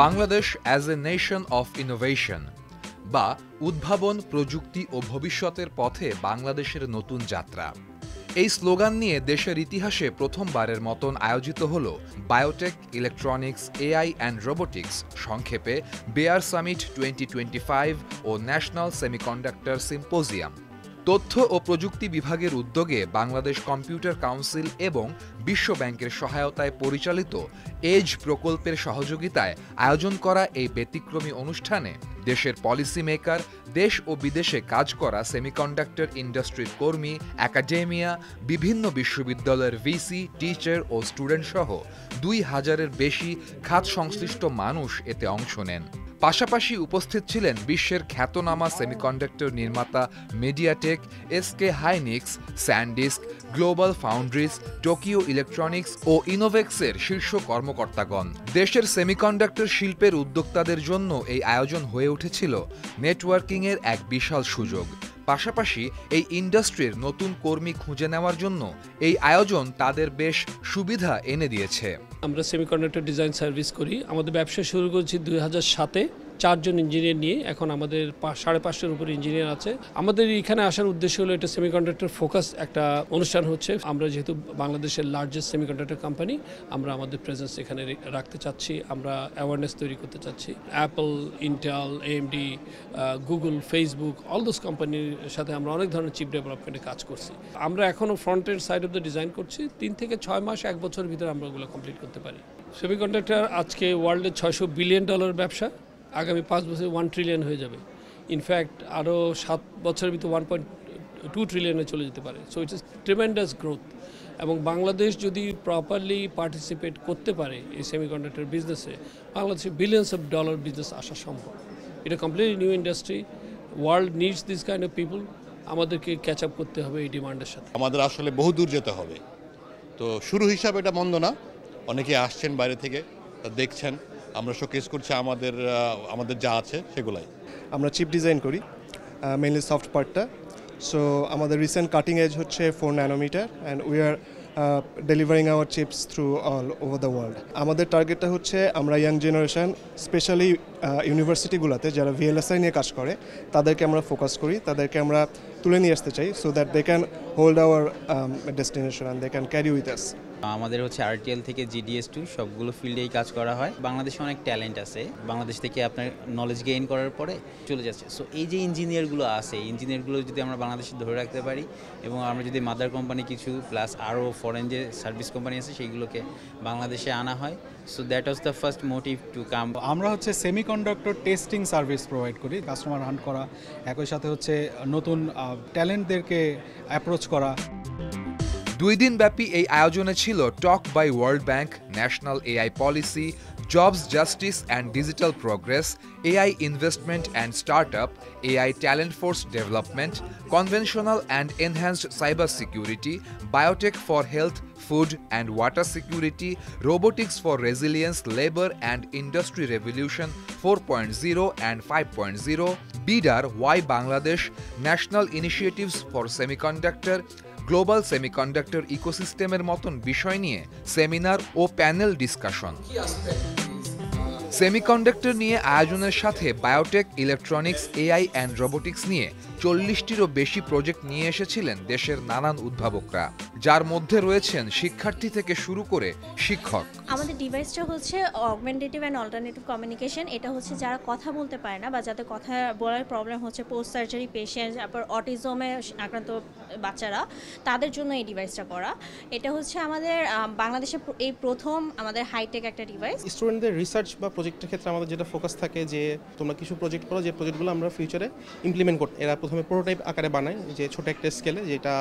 Bangladesh as a nation of innovation বা উদ্ভাবন, প্রযুক্তি ও ভবিষ্যতের পথে বাংলাদেশের নতুন যাত্রা। এই স্লোগান নিয়ে দেশের ইতিহাসে প্রথমবারের মতন আয়োজিত হল biotech, electronics, AI and robotics, সংক্ষেপে বেয়ার সামিট 2025 ও ন্যাশনাল সেমিকন্ডাক্টর সিম্পোজিয়াম। তথ্য ও প্রযুক্তি বিভাগের উদ্যোগে বাংলাদেশ কম্পিউটার কাউন্সিল এবং বিশ্ব ব্যাংকের সহায়তায় পরিচালিত এজ প্রকল্পের সহযোগিতায় আয়োজন করা এই ব্যতিক্রমী অনুষ্ঠানে দেশের পলিসি মেকার, দেশ ও বিদেশে কাজ করা সেমিকন্ডাক্টর ইন্ডাস্ট্রির কর্মী, একাডেমিয়া, বিভিন্ন বিশ্ববিদ্যালয়ের ভিসি, টিচার ও স্টুডেন্ট সহ 2000-এর বেশি খাত সংশ্লিষ্ট মানুষ এতে অংশ নেন। পাশাপাশি উপস্থিত ছিলেন বিশ্বের খ্যাতনামা সেমিকন্ডাক্টর নির্মাতা MediaTek, SK Hynix, SanDisk, Global Foundries, Tokyo Electronics ও ইনোভেক্সের শীর্ষ কর্মকর্তাগণ। দেশের সেমিকন্ডাক্টর শিল্পের উদ্যোক্তাদের জন্য এই আয়োজন হয়ে উঠেছিল নেটওয়ার্কিংয়ের এক বিশাল সুযোগ। পাশাপাশি এই ইন্ডাস্ট্রির নতুন কর্মী খুঁজে নেওয়ার জন্য এই আয়োজন তাদের বেশ সুবিধা এনে দিয়েছে। আমরা সেমিকন্ডাক্টর ডিজাইন সার্ভিস করি। আমাদের ব্যবসা শুরু করেছি 2007-এ 4 জন ইঞ্জিনিয়ার নিয়ে। এখন আমাদের 550-এর উপর ইঞ্জিনিয়ার আছে। আমাদের এখানে আসার উদ্দেশ্য হলো এটা সেমিকন্ডাক্টর ফোকাস একটা অনুষ্ঠান হচ্ছে। আমরা যেহেতু বাংলাদেশের লার্জেস্ট সেমিকন্ডাক্টর কোম্পানি, আমরা আমাদের প্রেজেন্স এখানে রাখতে চাচ্ছি। আমরা অ্যাওয়ারনেস তৈরি করতে চাচ্ছি। Apple, Intel, AMD, Google, Facebook, all those কোম্পানির সাথে আমরা অনেক ধরনের চিপ ডেভেলপমেন্টে কাজ করছি। আমরা এখনও front end side of the design করছি। 3 থেকে 6 মাস, 1 বছরের ভিতরে আমরা ওগুলো কমপ্লিট করতে পারি। সেমিকন্ডাক্টর আজকে ওয়ার্ল্ডের $600 বিলিয়ন ব্যবসা, আগামী 5 বছরে 1 ট্রিলিয়ন হয়ে যাবে। ইনফ্যাক্ট আরও 7 বছরের ভিতরে 1.2 ট্রিলিয়নে চলে যেতে পারে। So it's tremendous growth. এবং বাংলাদেশ যদি প্রপারলি পার্টিসিপেট করতে পারে এই সেমিকন্ডাক্টর বিজনেসে, বাংলাদেশে বিলিয়ন্স অফ ডলার বিজনেস আসা সম্ভব। এটা completely new industry. World needs this kind of people. আমাদেরকে ক্যাচ আপ করতে হবে এই ডিমান্ডের সাথে। আমাদের আসলে বহু দূর যেতে হবে। তো শুরু হিসাবে এটা মন্দ না। অনেকে আসছেন বাইরে থেকে, দেখছেন, আমরা শোকেস করছি আমাদের যা আছে সেগুলাই। আমরা চিপ ডিজাইন করি, মেইনলি সফট পার্টটা। সো আমাদের রিসেন্ট কাটিং এজ হচ্ছে 4 nanometre and we are delivering our chips through all over the world. আমাদের টার্গেটটা হচ্ছে আমরা ইয়াং জেনারেশন, স্পেশালি ইউনিভার্সিটিগুলোতে যারা ভিএলএসআই নিয়ে কাজ করে, তাদেরকে আমরা ফোকাস করি, তাদেরকে আমরা তুলে নিয়ে আসতে চাই, so that they can hold our destination and they can carry with us. আমাদের হচ্ছে আরটিএল থেকে জিডিএস2 সবগুলো ফিল্ডেই কাজ করা হয়। বাংলাদেশে অনেক ট্যালেন্ট আছে, বাংলাদেশ থেকে আপনার নলেজ গেইন করার পরে চলে যাচ্ছে। সো এই যে ইঞ্জিনিয়ারগুলো আছে, ইঞ্জিনিয়ারগুলো যদি আমরা বাংলাদেশে ধরে রাখতে পারি এবং আমরা যদি মাদার কোম্পানি কিছু প্লাস আরও ফরেন যে সার্ভিস কোম্পানি আছে সেইগুলোকে বাংলাদেশে আনা হয়, so that was the first motive to come. আমরা হচ্ছে সেমিকন্ডাক্টর টেস্টিং সার্ভিস প্রোভাইড করি, কাস্টমার হান্ট করা, একই সাথে হচ্ছে নতুন ট্যালেন্টদেরকে অ্যাপ্রোচ করা। 2 দিনব্যাপী এই আয়োজনে ছিল talk by World Bank, national AI policy, jobs justice and digital progress, AI investment and startup, AI talent force development, conventional and enhanced cyber security, biotech for health, food and water security, robotics for resilience, labour and industry revolution 4.0 and 5.0, বিডার, why Bangladesh, national initiatives for semiconductor, global semiconductor ইকোসিস্টেমের মতন বিষয় নিয়ে seminar ও panel discussion. Semiconductor নিয়ে আয়োজনের সাথে biotech, electronics, AI and robotics নিয়ে 40টিরও বেশি প্রজেক্ট নিয়ে এসেছিলেন দেশের নানান উদ্ভাবকরা, যার মধ্যে রয়েছেন শিক্ষার্থী থেকে শুরু করে শিক্ষক। আমাদের ডিভাইসটা হচ্ছে অগমেন্টেটিভ অ্যান্ড অল্টারনেটিভ কমিউনিকেশন। এটা হচ্ছে যারা কথা বলতে পারে না বা যাদের কথা বলার প্রবলেম হচ্ছে, পোস্ট সার্জারি পেশেন্ট, তারপর অটিজমে আক্রান্ত বাচ্চারা, তাদের জন্য এই ডিভাইসটা করা। এটা হচ্ছে আমাদের বাংলাদেশে এই প্রথম আমাদের হাইটেক একটা ডিভাইস। স্টুডেন্টদের রিসার্চ বা প্রজেক্টের ক্ষেত্রে আমাদের যেটা ফোকাস থাকে যে তোমরা কিছু প্রজেক্ট করো, যে প্রজেক্টগুলো আমরা ফিউচারে ইমপ্লিমেন্ট করতে, এরা প্রথমে প্রোটোটাইপ আকারে বানায় যে ছোট একটা স্কেলে যেটা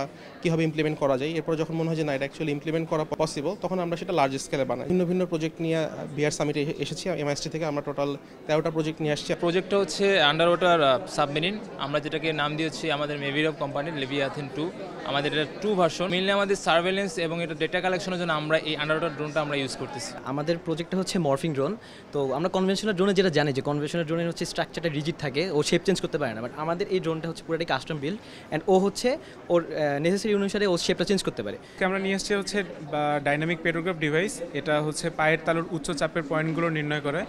কীভাবে ইমপ্লিমেন্ট করা যায়। এরপর যখন মনে হয় যে না এটা অ্যাকচুয়ালি ইমপ্লিমেন্ট করা পসিবল, তখন আমরা সেটা লার্জ স্কেলে বানাই। ভিন্ন ভিন্ন প্রজেক্ট নিয়ে বিআর সামিটে এসেছি। এমআইএসটি থেকে আমরা টোটাল 13টা প্রজেক্ট নিয়ে আসছি। প্রজেক্টটা হচ্ছে আন্ডার ওয়াটার সাবমেরিন, আমরা যেটাকে নাম দিয়েছি আমাদের মেভিরব কোম্পানির লেভিয়াথিন 2। আমাদের এটা 2 ভার্সন। মেইনলি আমাদের সার্ভেলেন্স এবং এটা ডেটা কালেকশনের জন্য আমরা এই আন্ডার ওয়াটার ড্রোনটা আমরা ইউজ করতেছি। আমাদের প্রজেক্টটা হচ্ছে মর্ফিং ড্রোন। তো আমরা কনভেনশনাল ড্রোনে যেটা জানি যে কনভেনশনাল ড্রোনের হচ্ছে স্ট্রাকচারটা রিজিড থাকে, ও শেপ চেঞ্জ করতে পারে না। বাট আমাদের এই ড্রোনটা হচ্ছে পুরোটাই কাস্টম বিল্ড অ্যান্ড ও হচ্ছে ওর নেসেসারি অনুসারে ও শেপটা চেঞ্জ করতে পারে। আমরা নিয়ে এসেছি হচ্ছে ডাইনামিক পেডোগ্রাফ ডিভাইস। এটা হচ্ছে পায়ের তালুর উচ্চ চাপের পয়েন্টগুলো নির্ণয় করে।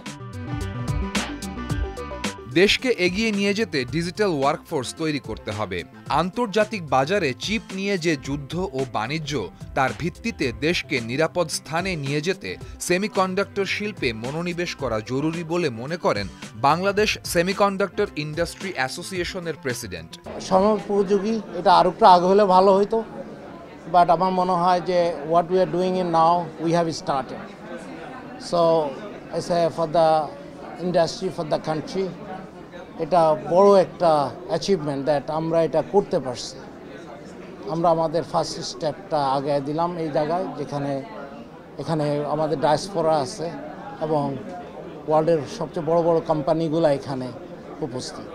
দেশকে এগিয়ে নিয়ে যেতে ডিজিটাল ওয়ার্কফোর্স তৈরি করতে হবে। আন্তর্জাতিক বাজারে চিপ নিয়ে যে যুদ্ধ ও বাণিজ্য, তার ভিত্তিতে দেশকে নিরাপদ স্থানে নিয়ে যেতে সেমিকন্ডাক্টর শিল্পে মনোনিবেশ করা জরুরি বলে মনে করেন বাংলাদেশ সেমিকন্ডাক্টর ইন্ডাস্ট্রি অ্যাসোসিয়েশনের প্রেসিডেন্ট। সময়োপযোগী, এটা আরও একটু আগে হলে ভালো হতো, বাট আমার মনে হয় যে what we are doing in now we have started. So S A for the industry, for the country, এটা বড় একটা অ্যাচিভমেন্ট দ্যাট আমরা এটা করতে পারছি। আমরা আমাদের ফার্স্ট স্টেপটা আগে দিলাম এই জায়গায়, এখানে আমাদের ডায়াসপোরা আছে এবং ওয়ার্ল্ডের সবচেয়ে বড় বড় কোম্পানিগুলো এখানে উপস্থিত।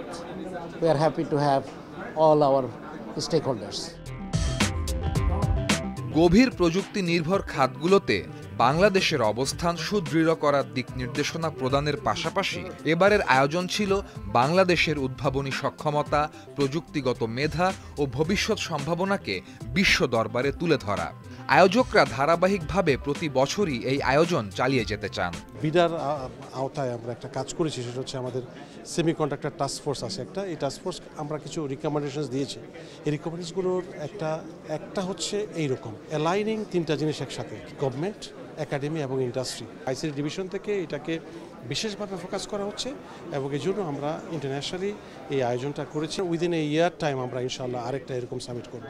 We are happy to have all our stakeholders. গভীর প্রযুক্তি নির্ভর খাতগুলোতে বাংলাদেশের অবস্থান সুদৃঢ় করার দিক নির্দেশনা প্রদানের পাশাপাশি এবারের আয়োজন ছিল বাংলাদেশের উদ্ভাবনী সক্ষমতা, প্রযুক্তিগত মেধা ও ভবিষ্যৎ সম্ভাবনাকে বিশ্ব দরবারে তুলে ধরা। আয়োজকরা ধারাবাহিকভাবে প্রতি বছরই এই আয়োজন চালিয়ে যেতে চান। বিডার আওতায় আমরা একটা কাজ করেছি, সেটা হচ্ছে আমাদের সেমিকন্ডাক্টর টাস্ক ফোর্স আছে একটা। এই টাস্ক ফোর্স আমরা কিছু রিকমেন্ডেশনস দিয়েছি। এই রিকমেন্ডেশনগুলোর একটা হচ্ছে এইরকম অ্যালাইনিং তিনটা জিনিস একসাথে, গভর্নমেন্ট, একাডেমি এবং ইন্ডাস্ট্রি। আইসিটি ডিভিশন থেকে এটাকে বিশেষভাবে ফোকাস করা হচ্ছে এবং এই জন্য আমরা ইন্টারন্যাশনালি এই আয়োজনটা করেছি। উইদিন এ ইয়ার টাইম আমরা ইনশাআল্লাহ আরেকটা এরকম সামিট করব।